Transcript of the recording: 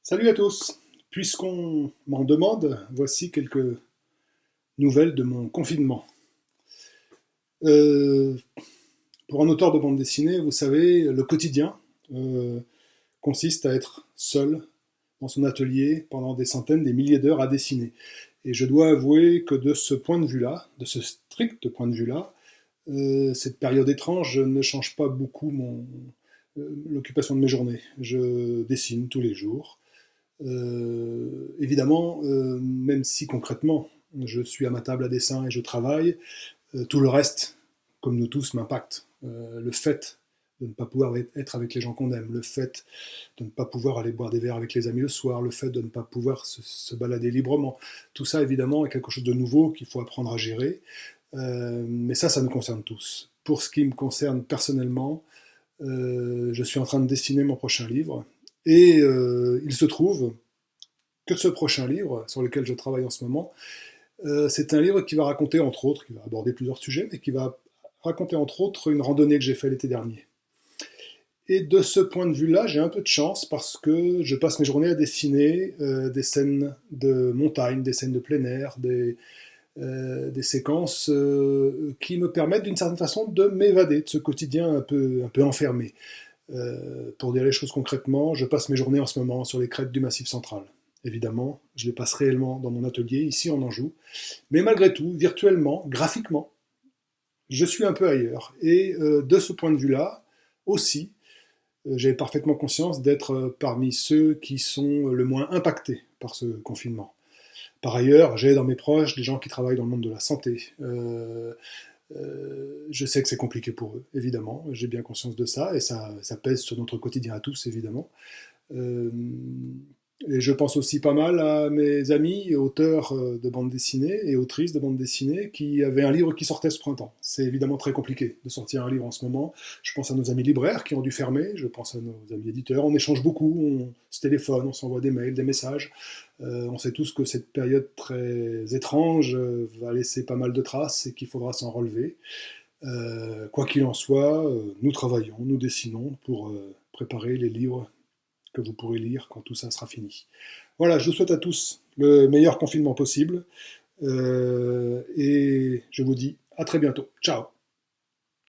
Salut à tous! Puisqu'on m'en demande, voici quelques nouvelles de mon confinement. Euh, pour un auteur de bande dessinée, vous savez, le quotidien euh, consiste à être seul dans son atelier pendant des centaines, des milliers d'heures à dessiner. Et je dois avouer que de ce point de vue-là, de ce strict point de vue-là, cette période étrange ne change pas beaucoup l'occupation de mes journées. Je dessine tous les jours. Évidemment, même si concrètement je suis à ma table à dessin et je travaille, tout le reste, comme nous tous, m'impacte. Le fait de ne pas pouvoir être avec les gens qu'on aime, le fait de ne pas pouvoir aller boire des verres avec les amis le soir, le fait de ne pas pouvoir se balader librement, tout ça évidemment est quelque chose de nouveau qu'il faut apprendre à gérer. Mais ça nous concerne tous. Pour ce qui me concerne personnellement, je suis en train de dessiner mon prochain livre. Et il se trouve que ce prochain livre, sur lequel je travaille en ce moment, c'est un livre qui va raconter, entre autres, qui va aborder plusieurs sujets, mais qui va raconter, entre autres, une randonnée que j'ai faite l'été dernier. Et de ce point de vue-là, j'ai un peu de chance parce que je passe mes journées à dessiner des scènes de montagne, des scènes de plein air, des séquences qui me permettent d'une certaine façon de m'évader de ce quotidien un peu enfermé. Pour dire les choses concrètement, je passe mes journées en ce moment sur les crêtes du Massif central. Évidemment, je les passe réellement dans mon atelier, ici en Anjou. Mais malgré tout, virtuellement, graphiquement, je suis un peu ailleurs. Et de ce point de vue-là, aussi, j'ai parfaitement conscience d'être parmi ceux qui sont le moins impactés par ce confinement. Par ailleurs, j'ai dans mes proches des gens qui travaillent dans le monde de la santé. Je sais que c'est compliqué pour eux, évidemment, j'ai bien conscience de ça, et ça pèse sur notre quotidien à tous, évidemment. Euh, et je pense aussi pas mal à mes amis, auteurs de bande dessinée et autrices de bande dessinée, qui avaient un livre qui sortait ce printemps. C'est évidemment très compliqué de sortir un livre en ce moment. Je pense à nos amis libraires qui ont dû fermer, je pense à nos amis éditeurs. On échange beaucoup, on se téléphone, on s'envoie des mails, des messages. On sait tous que cette période très étrange va laisser pas mal de traces et qu'il faudra s'en relever. Quoi qu'il en soit, nous travaillons, nous dessinons pour préparer les livres que vous pourrez lire quand tout ça sera fini. Voilà, je vous souhaite à tous le meilleur confinement possible et je vous dis à très bientôt. Ciao!